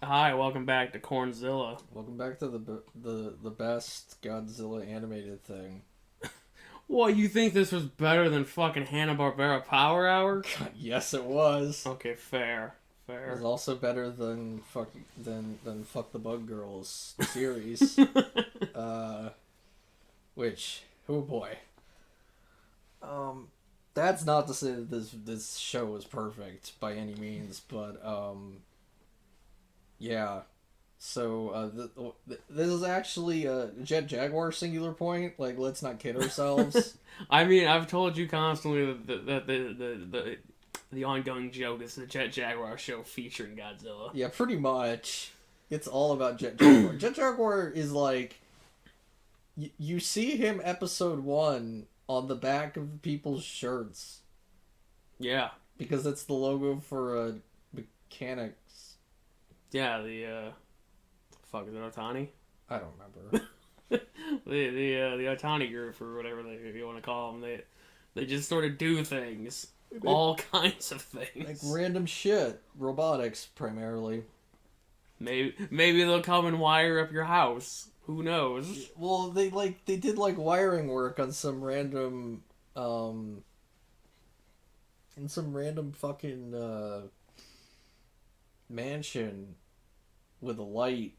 Hi, welcome back to Cornzilla. Welcome back to the best Godzilla animated thing. What, you think this was better than fucking Hanna-Barbera Power Hour? God, yes, it was. Okay, fair. It was Fair. also better than Fuck the Bug Girls series. uh, which oh boy. Um, that's not to say that this show was perfect by any means, but yeah. So this is actually a Jet Jaguar singular point. Like, let's not kid ourselves. I mean, I've told you constantly that the ongoing joke is the Jet Jaguar show featuring Godzilla. Yeah, pretty much. It's all about Jet Jaguar. Jet Jaguar is like you see him episode 1 on the back of people's shirts Yeah. because it's the logo for mechanics. Yeah, fuck, is it Otani? I don't remember. The Otani group, or whatever you want to call them, they just sort of do things. All kinds of Like things. random shit, robotics primarily. Maybe they'll come and wire up your house. Who knows? Well, they did like wiring work on some random in some random fucking mansion with a light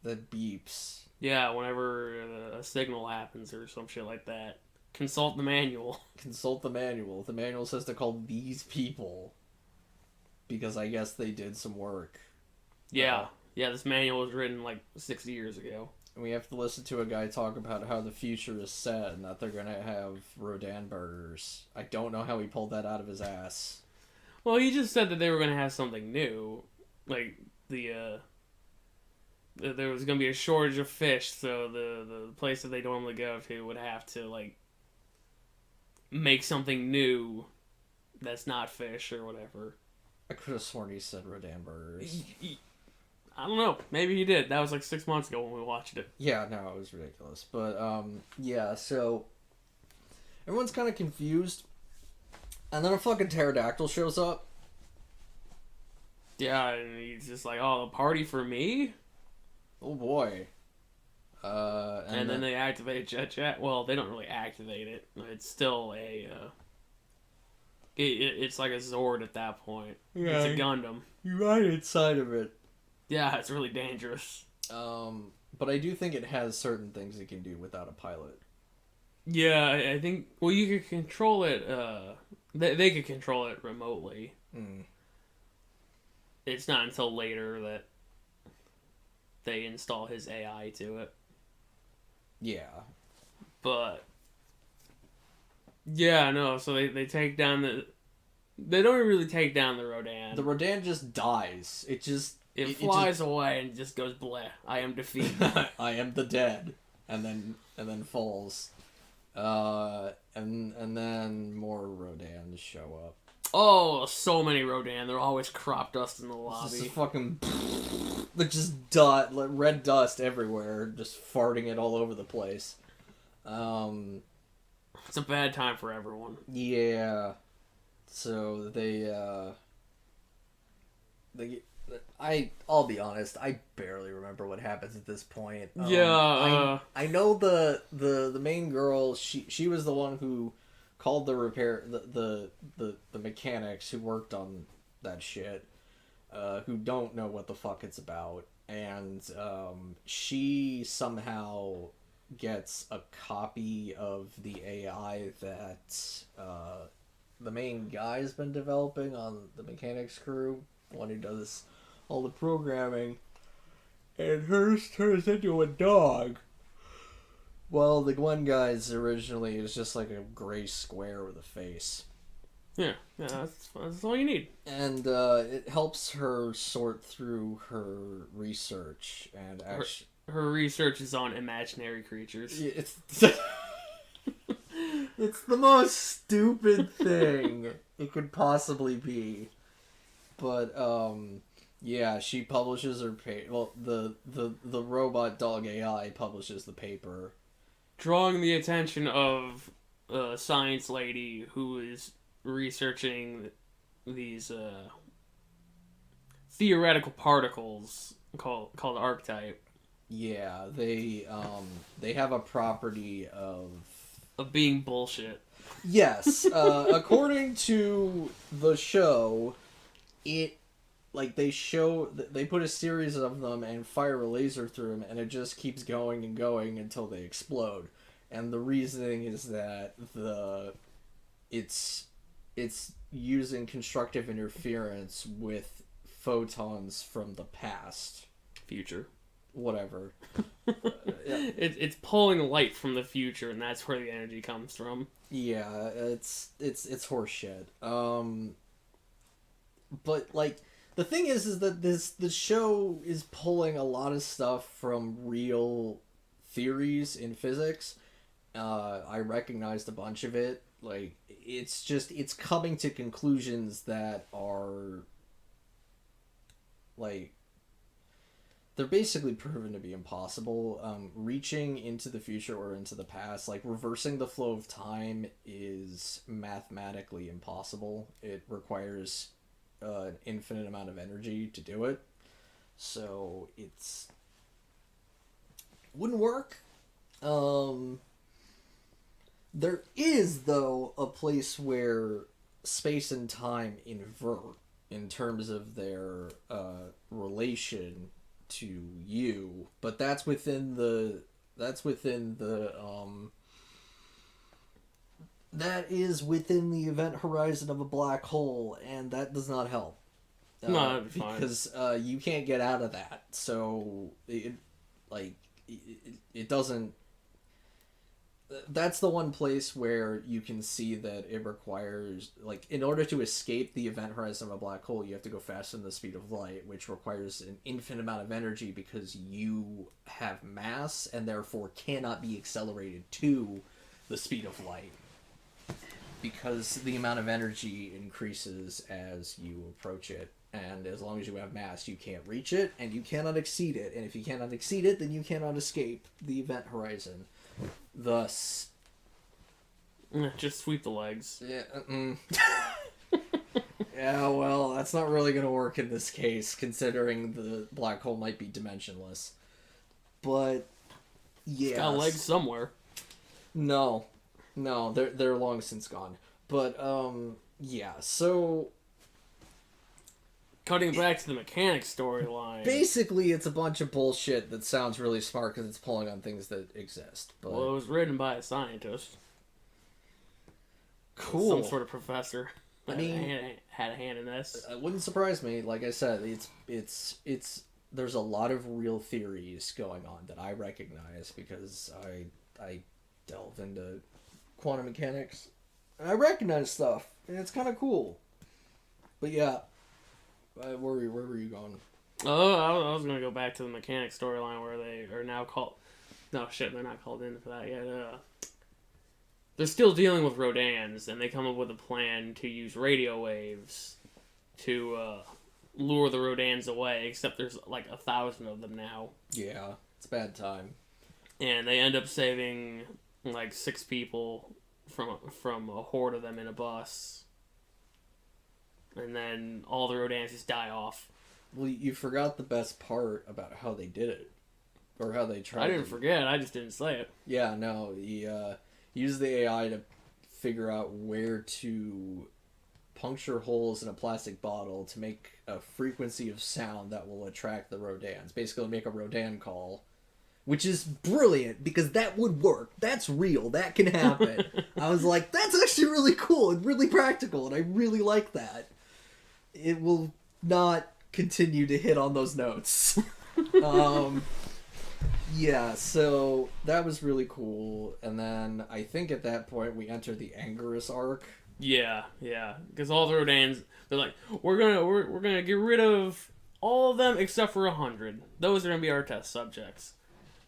that beeps. Yeah, whenever a signal happens or some shit like that, consult the manual. Consult the manual. The manual says to call these people because I guess they did some work. Yeah, yeah. This manual was written like 60 years ago. And we have to listen to a guy talk about how the future is set and that they're gonna have Rodan burgers. I don't know how he pulled that out of his ass. Well, he just said that they were gonna have something new, like there was gonna be a shortage of fish, so the place that they normally go to would have to like make something new that's not fish or whatever. I could have sworn he said Rodan burgers. I don't know. Maybe he did. That was like 6 months ago when we watched it. Yeah, no, it was ridiculous. But yeah. So everyone's kind of confused, and then a fucking pterodactyl shows up. Yeah, and he's just like, "Oh, the party for me." Oh boy. And then they activate Jet. Well, they don't really activate it. It's still it's like a Zord at that point. Yeah, It's a Gundam. you're right inside of it. Yeah, it's really dangerous. But I do think it has certain things it can do without a pilot. Yeah, I think. Well, you could control it. They could control it remotely. Mm. It's not until later that they install his AI to it. Yeah. But yeah, no. So they take down the. They don't really take down the Rodan. The Rodan just dies. It flies away and just goes bleh. I am defeated. I am the dead, and then falls. And then more Rodans show up. Oh, so many Rodan. They're always crop dust in the It's just lobby. a fucking like just like red dust everywhere, just farting it all over the place. It's a bad time for everyone. Yeah. So I'll be honest, I barely remember what happens at this point. I know the main girl, she was the one who called the repair the mechanics who worked on that shit, who don't know what the fuck it's about, and she somehow gets a copy of the AI that the main guy's been developing on the mechanics crew, the one who does all the programming, and hers turns into a dog. Well, the one guy's originally is just like a gray square with a face. Yeah, that's all you need. And it helps her sort through her research and actually. Her research is on imaginary creatures. It's it's the most stupid thing it could possibly be. But yeah, she publishes her well, the robot dog AI publishes the paper, Drawing the attention of a science lady who is researching these theoretical particles called archetype. Yeah, they have a property of being bullshit. Yes, according to the show, they put a series of them and fire a laser through them, and it just keeps going and going until they explode. And the reasoning is that it's using constructive interference with photons from the past, future, whatever. It's pulling light from the future, and that's where the energy comes from. Yeah, it's horseshit. But like the thing is that the show is pulling a lot of stuff from real theories in physics. I recognized a bunch of it. Like it's coming to conclusions that are like they're basically proven to be impossible. Reaching into the future or into the past, like reversing the flow of time, is mathematically impossible. It requires an infinite amount of energy to do it. So wouldn't work. There is, though, a place where space and time invert in terms of their relation to you, but that's within the that is within the event horizon of a black hole, and that does not help. No, because you can't get out of that. So it doesn't. That's the one place where you can see that it requires, like, in order to escape the event horizon of a black hole, you have to go faster than the speed of light, which requires an infinite amount of energy because you have mass and therefore cannot be accelerated to the speed of light. Because the amount of energy increases as you approach it. And as long as you have mass, you can't reach it, and you cannot exceed it. And if you cannot exceed it, then you cannot escape the event horizon. Thus... just sweep the legs. Yeah, yeah, well, that's not really going to work in this case, considering the black hole might be dimensionless. But, yeah. It's got legs somewhere. No, they're long since gone. But, yeah, so... Cutting back to the mechanic storyline. Basically, it's a bunch of bullshit that sounds really smart because it's pulling on things that exist. But... Well, it was written by a scientist. Cool. Some sort of professor. Had a hand in this. It wouldn't surprise me. Like I said, it's there's a lot of real theories going on that I recognize because I delve into quantum mechanics. And I recognize stuff, and it's kind of cool. But yeah, where were you going? Oh, I was going to go back to the mechanic storyline where they are now called... No, shit, they're not called in for that yet. They're still dealing with Rodans, and they come up with a plan to use radio waves to lure the Rodans away, except there's like 1,000 of them now. Yeah, it's a bad time. And they end up saving like 6 people from a horde of them in a bus. And then all the Rodans just die off. Well, you forgot the best part about how they did it. Or how they tried I didn't forget, I just didn't say it. Yeah, no, he used the AI to figure out where to puncture holes in a plastic bottle to make a frequency of sound that will attract the Rodans. Basically, make a Rodan call. Which is brilliant, because that would work. That's real. That can happen. I was like, that's actually really cool and really practical, and I really like that. It will not continue to hit on those notes. Yeah, so that was really cool. And then I think at that point we enter the Angerus arc. Yeah. Because all the Rodans, they're like, we're gonna get rid of all of them except for 100. Those are gonna be our test subjects.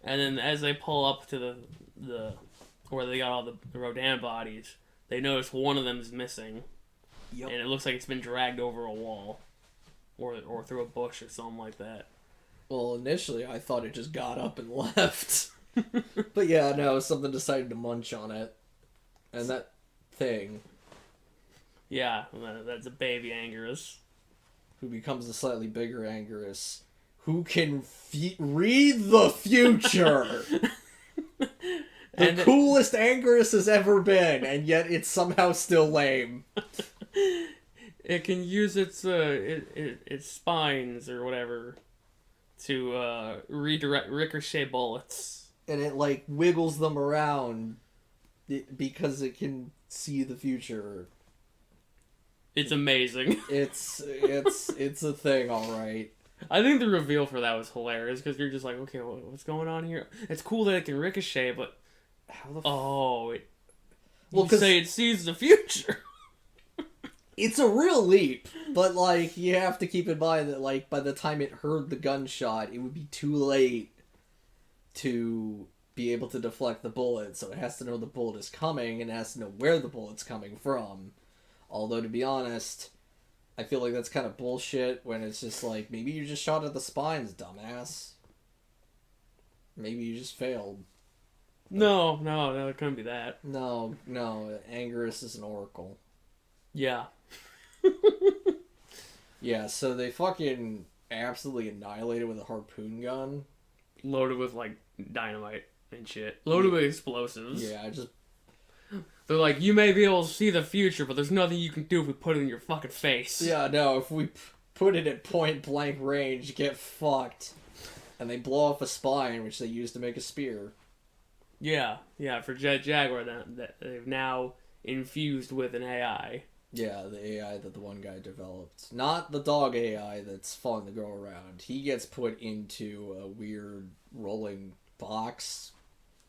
And then as they pull up to the where they got all the Rodan bodies, they notice one of them is missing. Yep. And it looks like it's been dragged over a wall. Or through a bush or something like that. Well, initially I thought it just got up and left. But yeah, no, something decided to munch on it. And that thing... Yeah, that's a baby Angerus. who becomes a slightly bigger Anguirus, who can read the future. The coolest Anguirus has ever been, and yet it's somehow still lame. It can use its spines or whatever to redirect ricochet bullets. And it, like, wiggles them around because it can see the future. It's amazing. It's a thing, alright. I think the reveal for that was hilarious, because you're just like, okay, what's going on here? It's cool that it can ricochet, but... How the you say it sees the future. It's a real leap, but, like, you have to keep in mind that, like, by the time it heard the gunshot, it would be too late to be able to deflect the bullet, so it has to know the bullet is coming, and it has to know where the bullet's coming from. Although, to be honest, I feel like that's kind of bullshit when it's just like, maybe you just shot at the spines, dumbass. Maybe you just failed. No, it couldn't be that. No, Anguirus is an oracle. Yeah. Yeah, so they fucking absolutely annihilated with a harpoon gun. Loaded with, like, dynamite and shit. Loaded with explosives. Yeah, They're like, you may be able to see the future, but there's nothing you can do if we put it in your fucking face. Yeah, no, if we put it at point blank range, get fucked. And they blow off a spine, which they use to make a spear. Yeah, for Jet Jaguar that they've now infused with an AI. Yeah, the AI that the one guy developed. Not the dog AI that's following the girl around. He gets put into a weird rolling box.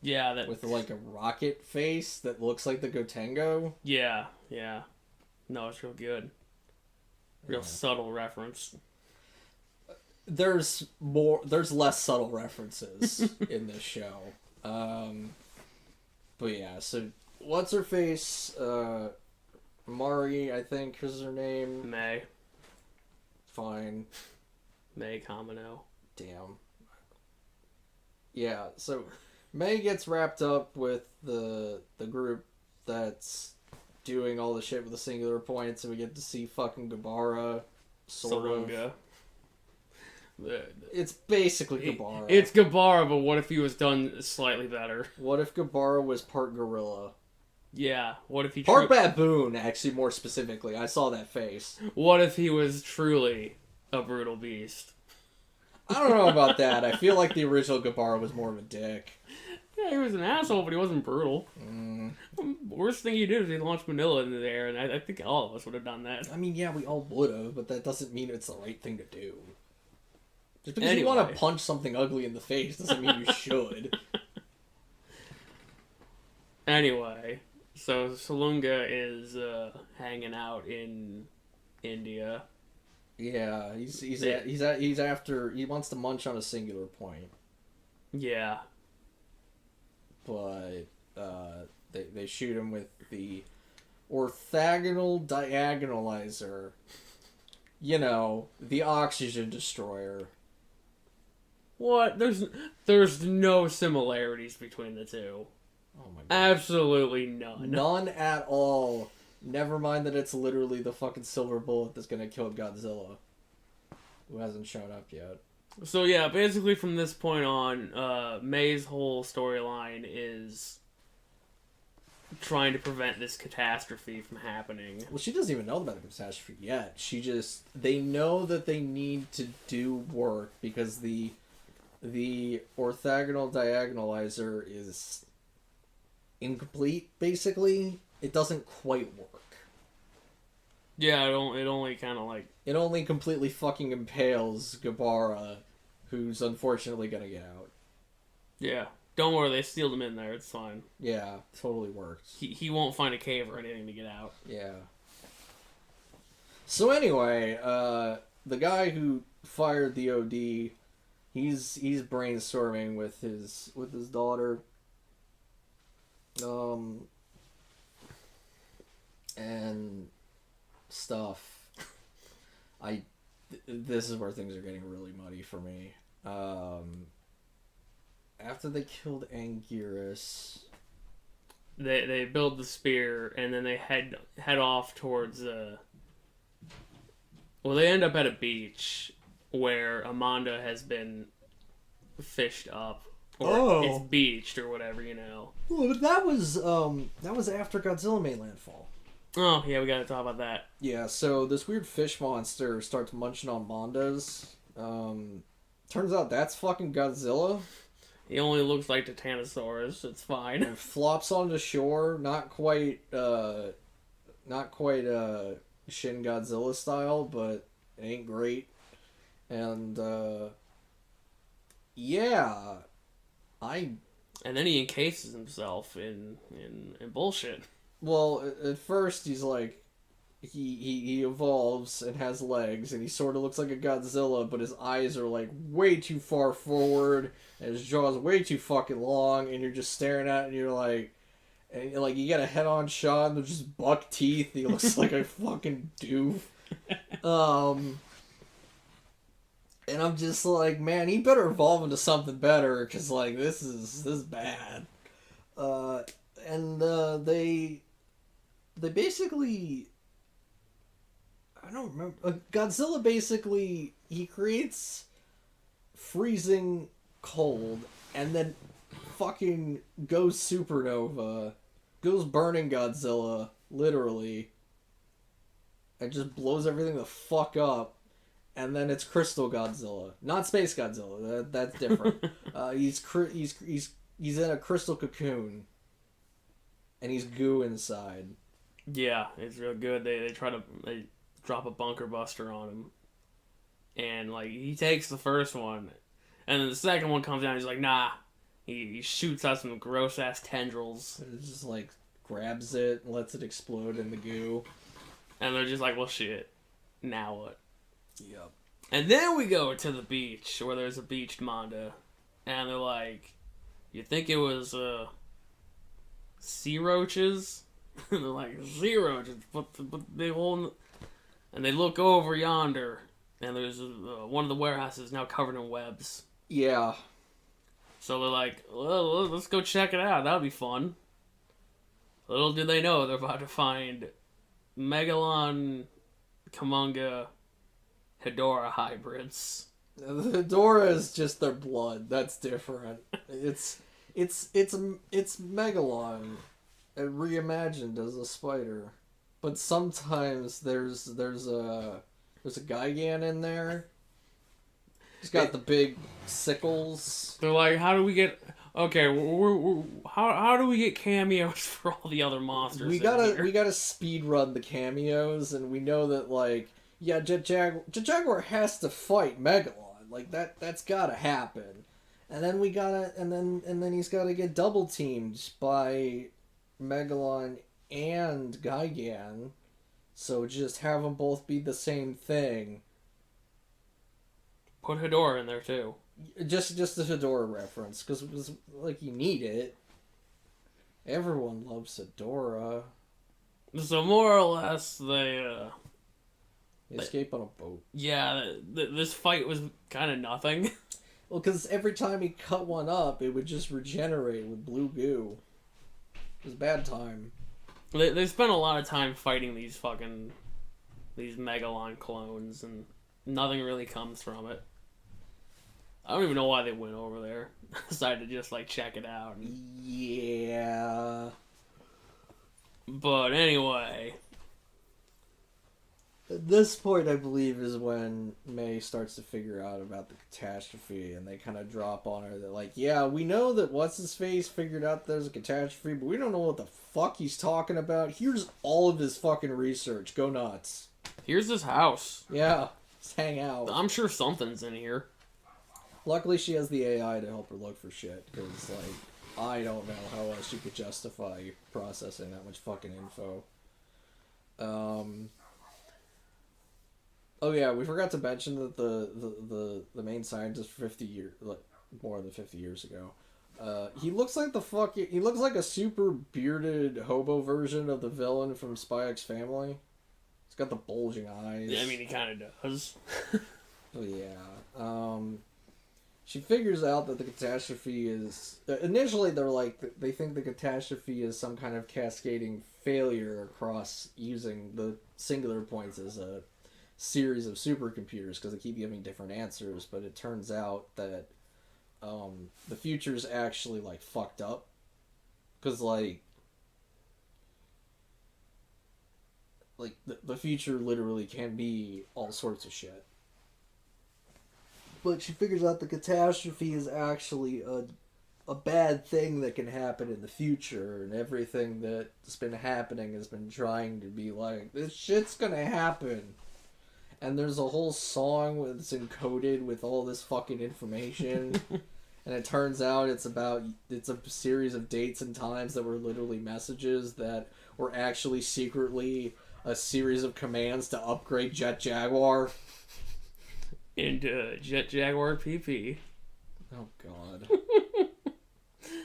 Yeah, that... with, like, a rocket face that looks like the Gotengo. Yeah. No, it's real good. Real subtle reference. There's less subtle references in this show. But yeah, so what's her face? Mari, I think is her name. May. Fine. May Kamino. Damn. Yeah, so May gets wrapped up with the group that's doing all the shit with the singular points, and we get to see fucking Gabara. Sort of. It's basically Gabara. It's Gabara, but what if he was done slightly better? What if Gabara was part gorilla? Yeah, what if he... Part baboon, actually, more specifically. I saw that face. What if he was truly a brutal beast? I don't know about that. I feel like the original Gabara was more of a dick. Yeah, he was an asshole, but he wasn't brutal. Worst thing he did was he launched Manila into the air, and I think all of us would have done that. I mean, yeah, we all would have, but that doesn't mean it's the right thing to do. Just because you want to punch something ugly in the face doesn't mean you should. Anyway, so Salunga is hanging out in India. Yeah, he wants to munch on a singular point. Yeah. But they shoot him with the orthogonal diagonalizer. You know, the oxygen destroyer. What? There's no similarities between the two. Oh my god. Absolutely none. None at all. Never mind that it's literally the fucking silver bullet that's gonna kill Godzilla. Who hasn't shown up yet. So yeah, basically from this point on, May's whole storyline is trying to prevent this catastrophe from happening. Well, she doesn't even know about the catastrophe yet. They know that they need to do work because the orthogonal diagonalizer is incomplete, basically. It doesn't quite work. Yeah, it only kind of like... It only completely fucking impales Gabara, who's unfortunately gonna get out. Yeah. Don't worry, they sealed him in there, it's fine. Yeah, totally worked. He won't find a cave or anything to get out. Yeah. So anyway, the guy who fired the OD, he's brainstorming with his daughter. And stuff. This is where things are getting really muddy for me. After they killed Anguirus, they build the spear and then they head off towards Well, they end up at a beach where Amanda has been fished up. Or it's beached or whatever, you know. Well, but that was after Godzilla made landfall. Oh, yeah, we gotta talk about that. Yeah, so this weird fish monster starts munching on Amandas. Turns out that's fucking Godzilla. He only looks like Titanosaurus. It's fine. And flops onto shore, not quite Shin Godzilla style, but it ain't great. And yeah, and then he encases himself in bullshit. Well, at first he's like, he evolves and has legs, and he sort of looks like a Godzilla, but his eyes are like way too far forward, and his jaw's way too fucking long, and you're just staring at it, and you're like, you get a head-on shot, and there's just buck teeth. He looks like a fucking doof. And I'm just like, man, he better evolve into something better, because, like, this is bad. They basically, I don't remember, Godzilla basically, he creates freezing cold, and then fucking goes supernova, goes burning Godzilla, literally, and just blows everything the fuck up. And then it's Crystal Godzilla, not Space Godzilla. That's different. He's in a crystal cocoon, and he's goo inside. Yeah, it's real good. They drop a bunker buster on him, and like he takes the first one, and then the second one comes down. He's like, nah. He shoots out some gross ass tendrils. It just like grabs it and lets it explode in the goo. And they're just like, well, shit. Now what? Yep. And then we go to the beach where there's a beached Manda, and they're like, "You think it was sea roaches?" And they're like, "Sea roaches, but they won't." And they look over yonder, and there's one of the warehouses now covered in webs. Yeah. So they're like, well, let's go check it out. That'll be fun. Little do they know they're about to find Megalon, Kamunga, Hedorah hybrids. The Hedorah is just their blood. That's different. It's Megalon reimagined as a spider, but sometimes there's a Gigan in there. He's got the big sickles. They're like, how do we get? Okay, how do we get cameos for all the other monsters? We gotta speed run the cameos, and we know that like. Yeah, Jet Jaguar has to fight Megalon. Like that's gotta happen. And then and then he's gotta get double teamed by Megalon and Gigan. So just have them both be the same thing. Put Hedorah in there too. Just the Hedorah reference, because like you need it. Everyone loves Hedorah. So more or less they escape on a boat. Yeah, this fight was kind of nothing. Well, because every time he cut one up, it would just regenerate with blue goo. It was a bad time. They spent a lot of time fighting these Megalon clones, and nothing really comes from it. I don't even know why they went over there. Decided to just like check it out. Yeah. But anyway. At this point, I believe, is when May starts to figure out about the catastrophe, and they kind of drop on her that, like, yeah, we know that What's-His-Face figured out there's a catastrophe, but we don't know what the fuck he's talking about. Here's all of his fucking research. Go nuts. Here's his house. Yeah, just hang out. I'm sure something's in here. Luckily, she has the AI to help her look for shit, because, like, I don't know how else she could justify processing that much fucking info. Oh yeah, we forgot to mention that the main scientist 50 years, like more than 50 years ago, he looks like he looks like a super bearded hobo version of the villain from Spy X Family. He's got the bulging eyes. Yeah, I mean he kind of does. Oh yeah. She figures out that the catastrophe is initially they think the catastrophe is some kind of cascading failure across using the singular points as a series of supercomputers because they keep giving different answers, but it turns out that the future's actually like fucked up because like the future literally can be all sorts of shit. But she figures out the catastrophe is actually a bad thing that can happen in the future, and everything that's been happening has been trying to be like, this shit's gonna happen. And there's a whole song that's encoded with all this fucking information. And it turns out it's a series of dates and times that were literally messages that were actually secretly a series of commands to upgrade Jet Jaguar. Into Jet Jaguar PP. Oh, God.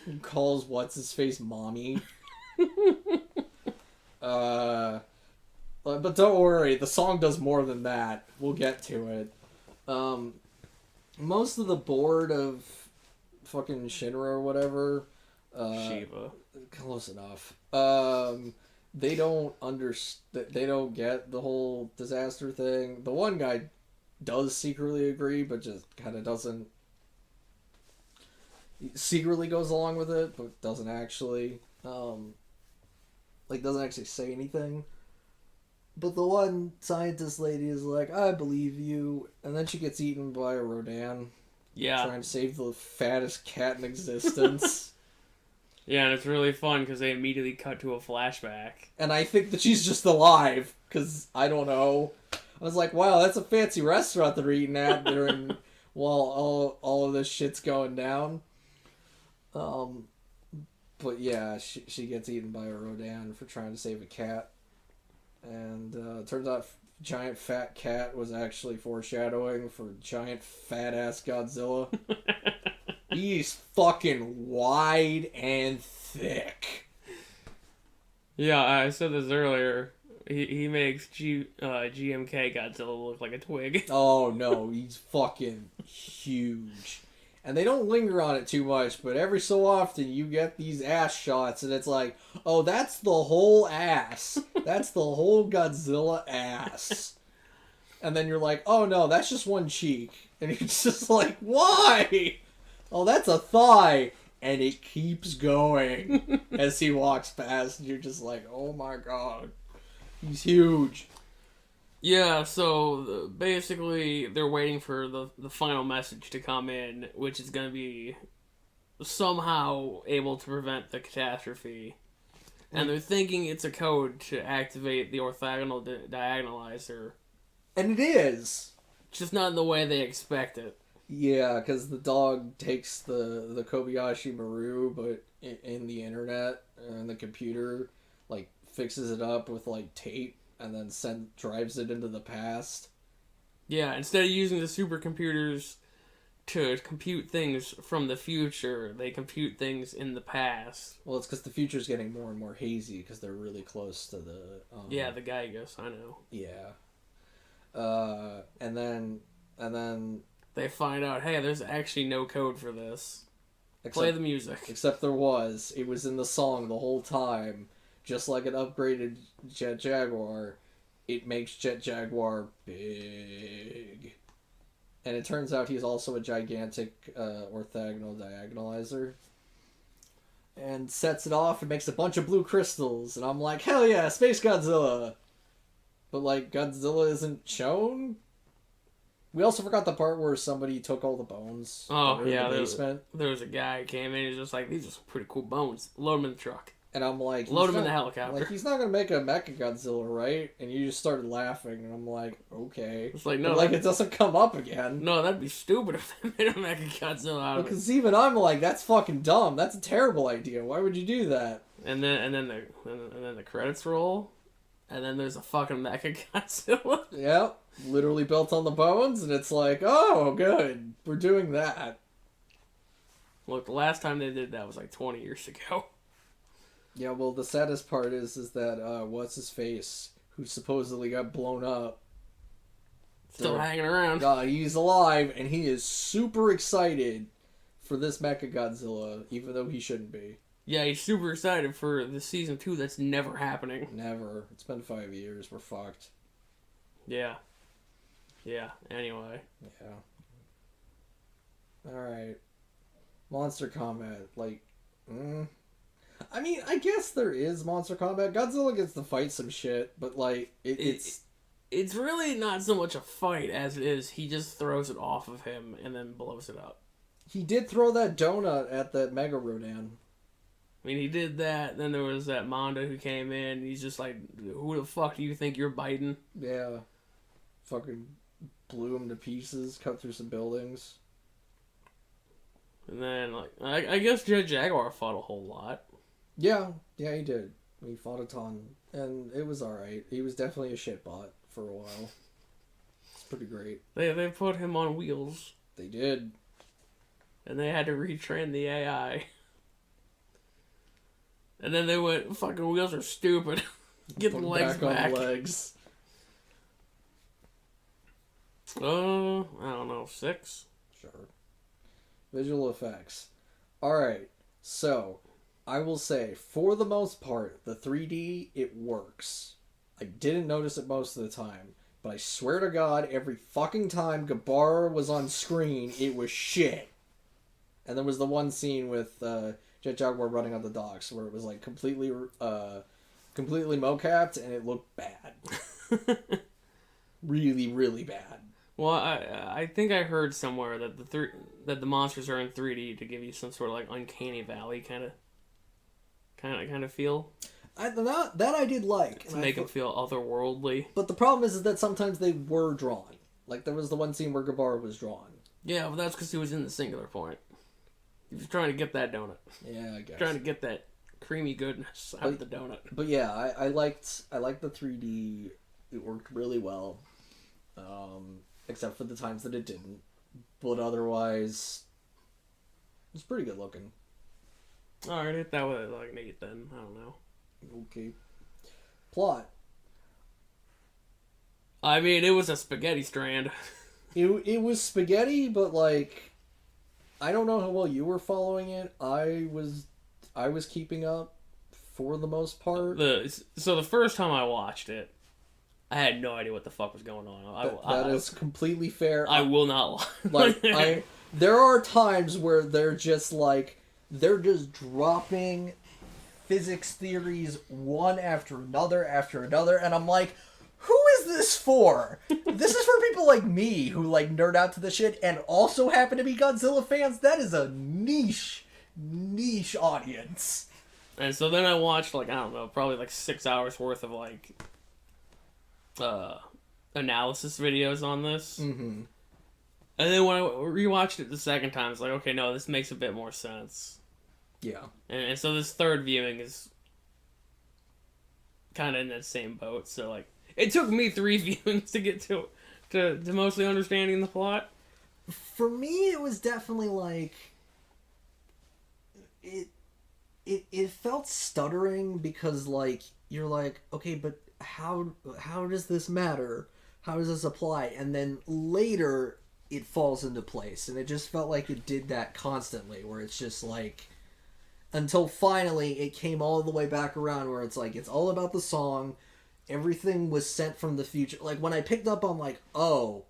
He calls what's-his-face mommy. But don't worry, the song does more than that. We'll get to it. Most of the board of fucking Shinra or whatever... Shiva. Close enough. They don't they don't get the whole disaster thing. The one guy does secretly agree, but just kind of doesn't... secretly goes along with it, but doesn't actually doesn't actually say anything. But the one scientist lady is like, I believe you, and then she gets eaten by a Rodan. Yeah. Trying to save the fattest cat in existence. Yeah, and it's really fun because they immediately cut to a flashback. And I think that she's just alive, because I don't know. I was like, wow, that's a fancy restaurant they're eating at during while all of this shit's going down. But yeah, she gets eaten by a Rodan for trying to save a cat. And it turns out giant fat cat was actually foreshadowing for giant fat ass Godzilla. He's fucking wide and thick. Yeah, I said this earlier. He makes GMK Godzilla look like a twig. Oh no, he's fucking huge. And they don't linger on it too much, but every so often you get these ass shots and it's like, oh, that's the whole ass. That's the whole Godzilla ass. And then you're like, oh no, that's just one cheek. And it's just like, why? Oh, that's a thigh. And it keeps going as he walks past. And you're just like, oh my god. He's huge. Yeah, so basically they're waiting for the final message to come in, which is going to be somehow able to prevent the catastrophe. And they're thinking it's a code to activate the orthogonal diagonalizer. And it is. Just not in the way they expect it. Yeah, because the dog takes the Kobayashi Maru, but in the internet and the computer, like, fixes it up with, like, tape. And then drives it into the past. Yeah, instead of using the supercomputers to compute things from the future, they compute things in the past. Well, it's because the future's getting more and more hazy because they're really close to the... yeah, the Gygus, I know. Yeah. And then... They find out, hey, there's actually no code for this. Play the music. Except there was. It was in the song the whole time. Just like an upgraded Jet Jaguar, it makes Jet Jaguar big. And it turns out he's also a gigantic orthogonal diagonalizer. And sets it off and makes a bunch of blue crystals. And I'm like, hell yeah, Space Godzilla! But, like, Godzilla isn't shown? We also forgot the part where somebody took all the bones. Oh, yeah. In the basement. There was a guy who came in and was just like, these are some pretty cool bones. Load them in the truck. And I'm like... Load him in the helicopter. Like, he's not going to make a Mechagodzilla, right? And you just started laughing, and I'm like, okay. It's like, no. But, like, it doesn't come up again. No, that'd be stupid if they made a Mechagodzilla out of it. Because even I'm like, that's fucking dumb. That's a terrible idea. Why would you do that? And then the credits roll, and then there's a fucking Mechagodzilla. Yep. Literally built on the bones, and it's like, oh, good. We're doing that. Look, the last time they did that was like 20 years ago. Yeah, well, the saddest part is that, what's-his-face, who supposedly got blown up. Still hanging around. He's alive, and he is super excited for this Mechagodzilla, even though he shouldn't be. Yeah, he's super excited for the season 2 that's never happening. Never. It's been 5 years. We're fucked. Yeah. Yeah, anyway. Yeah. Alright. Monster combat. Like, I mean, I guess there is monster combat. Godzilla gets to fight some shit, but, like, it's... It's really not so much a fight as it is he just throws it off of him and then blows it up. He did throw that donut at that Mega Rodan. I mean, he did that. Then there was that Manda who came in. He's just like, who the fuck do you think you're biting? Yeah. Fucking blew him to pieces, cut through some buildings. And then, like, I guess Jet Jaguar fought a whole lot. Yeah, he did. He fought a ton. And it was alright. He was definitely a shitbot for a while. It's pretty great. They put him on wheels. They did. And they had to retrain the AI. And then they went, fucking wheels are stupid. Get the legs back. On the legs. I don't know, 6? Sure. Visual effects. Alright, so, I will say, for the most part, the 3D, it works. I didn't notice it most of the time, but I swear to God, every fucking time Gabar was on screen, it was shit. And there was the one scene with Jet Jaguar running on the docks where it was like completely mocapped and it looked bad. Really, really bad. Well, I think I heard somewhere that the monsters are in 3D to give you some sort of like uncanny valley kind of feel. That I did like. To make them feel otherworldly. But the problem is that sometimes they were drawn. Like there was the one scene where Gabar was drawn. Yeah, but that's because he was in the singular point. He was trying to get that donut. Yeah, I guess. Trying to get that creamy goodness out of the donut. But yeah, I liked the 3D. It worked really well. Except for the times that it didn't. But otherwise, it's pretty good looking. Alright, hit that with like an 8 then. I don't know. Okay. Plot. I mean, it was a spaghetti strand. It was spaghetti, but like, I don't know how well you were following it. I was keeping up for the most part. So the first time I watched it, I had no idea what the fuck was going on. That is completely fair. I will not lie. There are times where they're just dropping physics theories one after another, and I'm like, who is this for? This is for people like me who like nerd out to the shit and also happen to be Godzilla fans. That is a niche audience. And so then I watched like, I don't know, probably like 6 hours worth of like analysis videos on this. Mm-hmm. And then when I rewatched it the second time, it's like, okay, no, this makes a bit more sense. Yeah. And so this third viewing is kind of in that same boat. So like, it took me 3 viewings to get to mostly understanding the plot. For me, it was definitely like it felt stuttering because like you're like, okay, but how does this matter? How does this apply? And then later it falls into place, and it just felt like it did that constantly, where it's just like, until finally it came all the way back around where it's like, it's all about the song, everything was sent from the future. Like when I picked up on like, oh,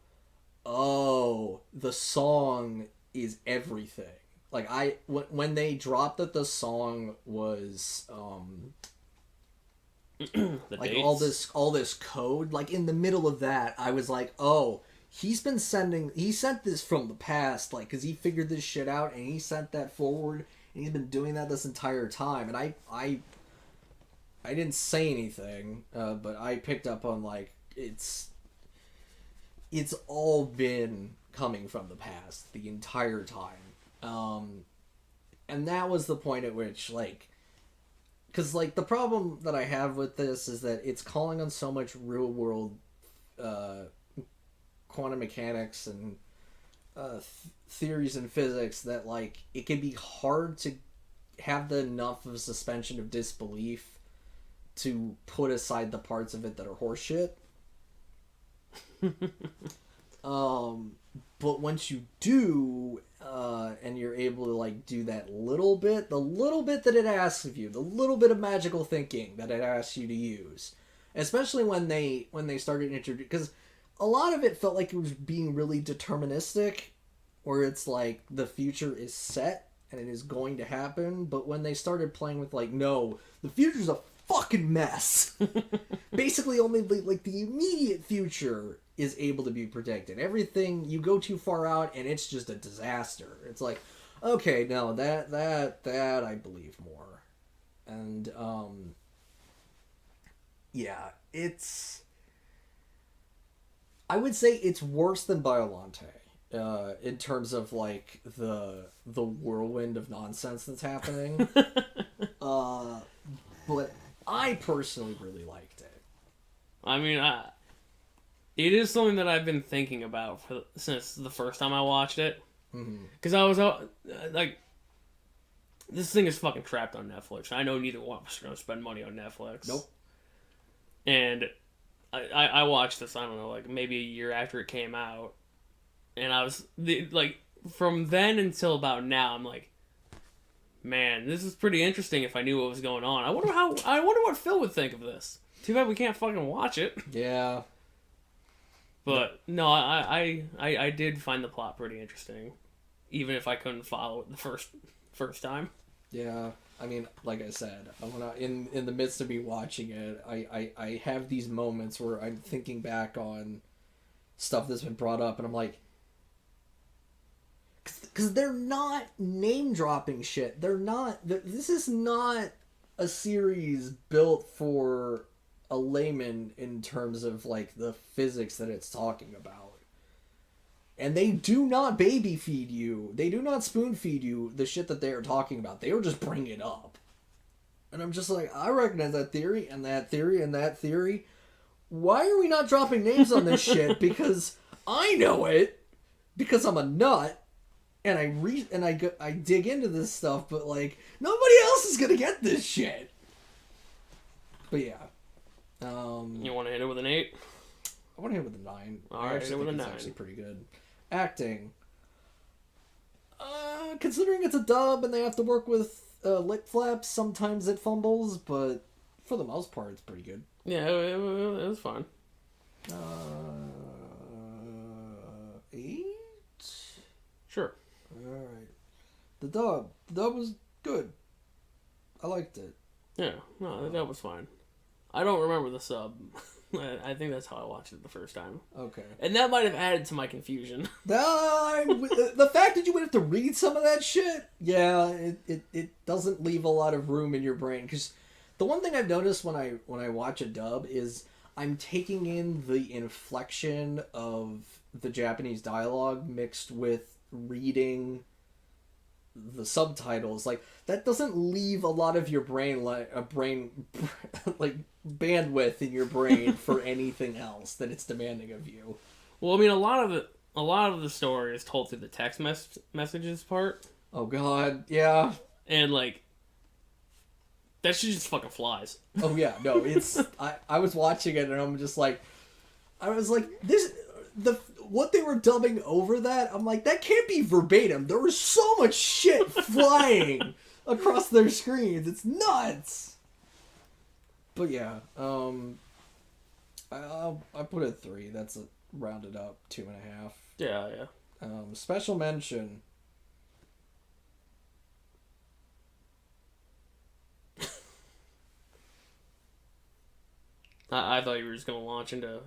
the song is everything. Like when they dropped that the song was like dates. all this code, like in the middle of that, I was like, oh, he sent this from the past, like, because he figured this shit out and he sent that forward, and he's been doing that this entire time. And I didn't say anything, but I picked up on like it's all been coming from the past the entire time. And that was the point at which, like, because like the problem that I have with this is that it's calling on so much real world quantum mechanics and theories in physics that like it can be hard to have enough of a suspension of disbelief to put aside the parts of it that are horseshit. But once you do, and you're able to like do that the little bit that it asks of you, the little bit of magical thinking that it asks you to use, especially when they started introducing, because a lot of it felt like it was being really deterministic, where it's like the future is set and it is going to happen. But when they started playing with like, no, the future's a fucking mess. Basically, only like the immediate future is able to be predicted. Everything, you go too far out and it's just a disaster. It's like, okay, no, that I believe more. And yeah, I would say it's worse than Biolante. In terms of like the whirlwind of nonsense that's happening. But I personally really liked it. I mean, it is something that I've been thinking about since the first time I watched it. Because I was like, this thing is fucking trapped on Netflix. I know neither one of us are going to spend money on Netflix. Nope. And I watched this, I don't know, like maybe a year after it came out. And I was, like, from then until about now, I'm like, man, this is pretty interesting if I knew what was going on. I wonder what Phil would think of this. Too bad we can't fucking watch it. Yeah. But, no, I did find the plot pretty interesting. Even if I couldn't follow it the first time. Yeah. I mean, like I said, in the midst of me watching it, I have these moments where I'm thinking back on stuff that's been brought up, and I'm like, because they're not name-dropping shit. This is not a series built for a layman in terms of, like, the physics that it's talking about. And they do not baby feed you. They do not spoon feed you the shit that they are talking about. They will just bring it up. And I'm just like, I recognize that theory, and that theory, and that theory. Why are we not dropping names on this shit? Because I know it. Because I'm a nut. And I dig into this stuff, but like nobody else is gonna get this shit. But yeah, you want to hit it with an 8? I want to hit it with a 9. All right, hit it with a 9. It's actually pretty good. Acting, considering it's a dub and they have to work with lip flaps, sometimes it fumbles, but for the most part, it's pretty good. Yeah, it was fun. 8. Sure. Alright. The dub was good. I liked it. Yeah, no, that was fine. I don't remember the sub. I think that's how I watched it the first time. Okay. And that might have added to my confusion. The fact that you would have to read some of that shit, yeah, it doesn't leave a lot of room in your brain. Because the one thing I've noticed when I watch a dub is I'm taking in the inflection of the Japanese dialogue mixed with reading the subtitles. Like, that doesn't leave a lot of your brain like bandwidth in your brain for anything else that it's demanding of you. Well, I mean, a lot of the story is told through the text messages part. Oh god, yeah. And like, that shit just fucking flies. Oh yeah, no, it's I was watching it and I'm just like, what they were dubbing over that, I'm like, that can't be verbatim. There was so much shit flying across their screens. It's nuts. But yeah, I put it 3. That's a rounded up 2.5. Yeah. Special mention. I thought you were just gonna launch into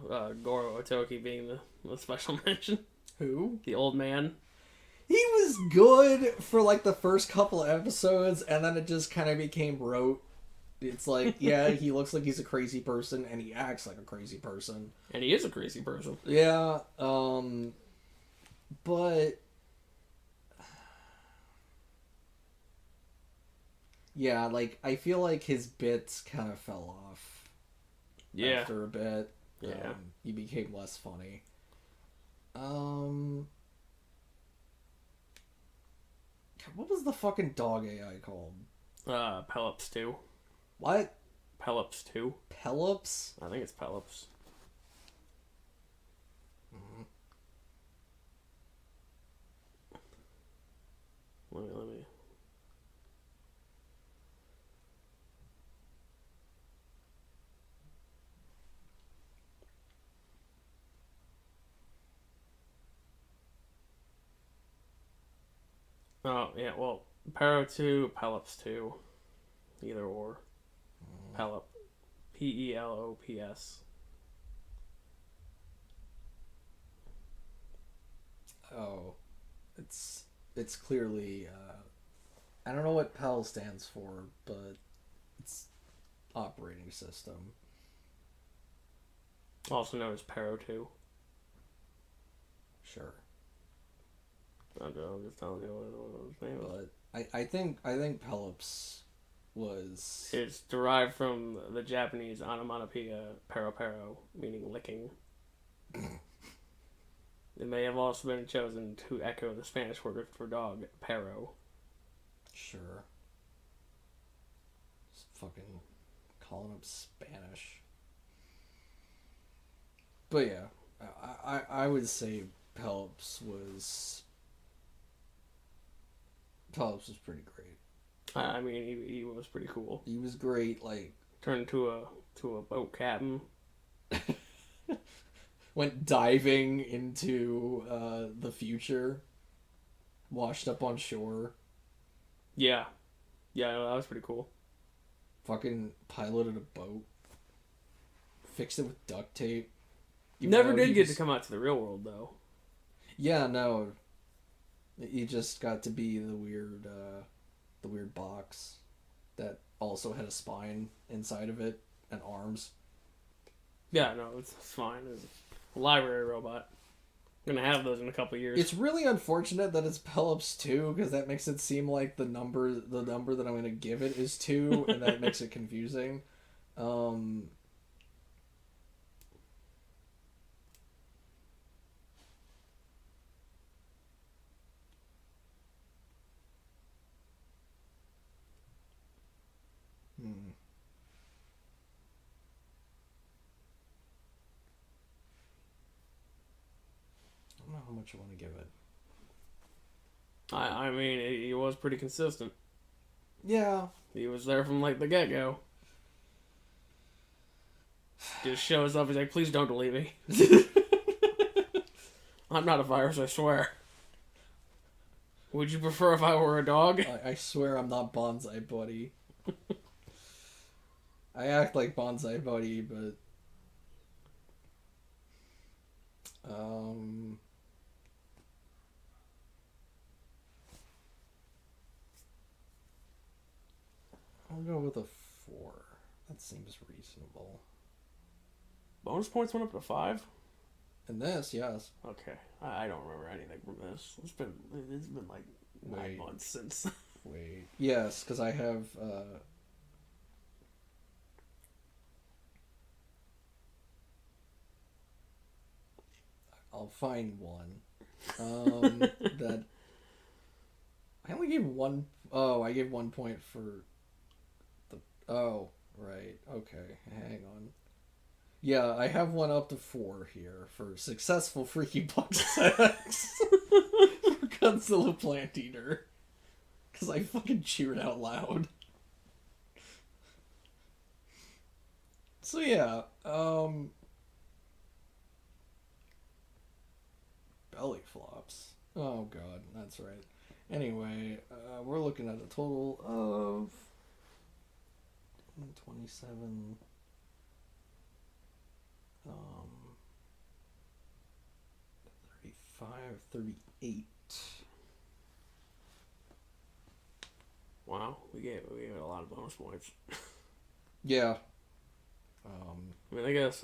Goro Otoki being the special mention. Who? The old man. He was good for like the first couple of episodes, and then it just kind of became rote. It's like, yeah, he looks like he's a crazy person, and he acts like a crazy person. And he is a crazy person. Yeah, but yeah, like, I feel like his bits kind of fell off. Yeah. After a bit. Yeah. He became less funny. What was the fucking dog AI called? Pelops 2. What? Pelops 2. Pelops? I think it's Pelops. Mm-hmm. Let me. Oh, yeah, well, Pero 2, Pelops 2. Either or. Pelop. Pelops. Oh, it's clearly I don't know what PAL stands for, but it's operating system. Also known as Pero 2. Sure. I'm just telling you what his name was. But I think Pelops was. It's derived from the Japanese onomatopoeia pero, meaning licking. It may have also been chosen to echo the Spanish word for dog, perro. Sure. Just fucking calling up Spanish. But yeah, I would say Pelops was pretty great. I mean, he was pretty cool. He was great. Like turned to a boat captain. Went diving into the future. Washed up on shore. Yeah, that was pretty cool. Fucking piloted a boat. Fixed it with duct tape. Never did get to come out to the real world though. Yeah, no. He just got to be the weird box that also had a spine inside of it and arms. Yeah, no, it's fine. It's a library robot. I'm gonna have those in a couple of years. It's really unfortunate that it's Pelops 2 because that makes it seem like the number that I'm gonna give it is 2, and that makes it confusing. I don't know how much I want to give it. I mean, he was pretty consistent. Yeah. He was there from like the get go. Just shows up. He's like, "Please don't delete me. I'm not a virus. I swear." Would you prefer if I were a dog? I swear I'm not Bonsai Buddy. I act like Bonsai Buddy, but I'll go with a 4. That seems reasonable. Bonus points went up to 5? In this, yes. Okay. I don't remember anything from this. It's been like 9 months since. Wait. Yes, because I have I'll find one. That I only gave one. Oh, I gave 1 point for the. Oh, right. Okay, hang on. Yeah, I have one up to 4 here for successful freaky box sex for Cornzilla Plant Eater. Because I fucking cheered out loud. So yeah, belly flops. Oh god, that's right. Anyway, we're looking at a total of 27, 35, 38. Wow, we gave it a lot of bonus points. Yeah. I mean, I guess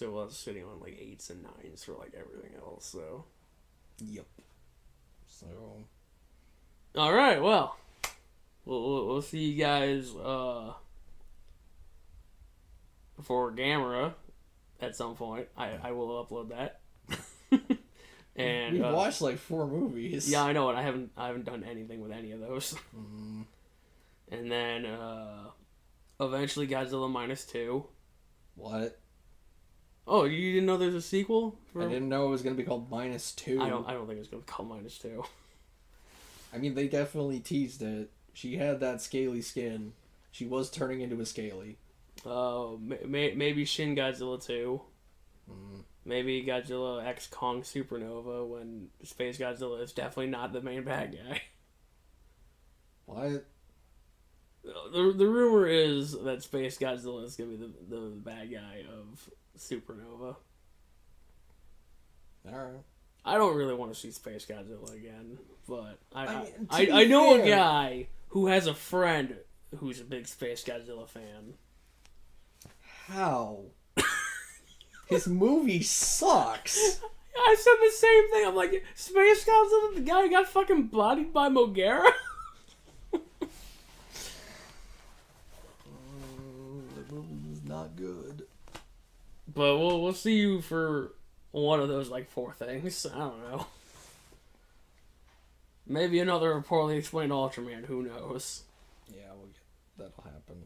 it was sitting on like 8s and 9s for like everything else. So. Yep. So. All right. Well, we'll see you guys before Gamera at some point. I will upload that. And we've watched like 4 movies. Yeah, I know, and I haven't done anything with any of those. Mm-hmm. And then eventually Godzilla -2. What? Oh, you didn't know there's a sequel? I didn't know it was gonna be called -2. I don't think it's gonna be called -2. I mean, they definitely teased it. She had that scaly skin. She was turning into a scaly. Maybe Shin Godzilla 2. Mm. Maybe Godzilla X Kong Supernova when Space Godzilla is definitely not the main bad guy. What? The rumor is that Space Godzilla is going to be the bad guy of Supernova. Alright. I don't really want to see Space Godzilla again, but I know a guy who has a friend who's a big Space Godzilla fan. How? His movie sucks. I said the same thing. I'm like, Space Godzilla, the guy who got fucking bodied by Mogera? The movie was not good. But we'll see you for one of those, like, 4 things. I don't know. Maybe another poorly explained Ultraman. Who knows? Yeah, that'll happen.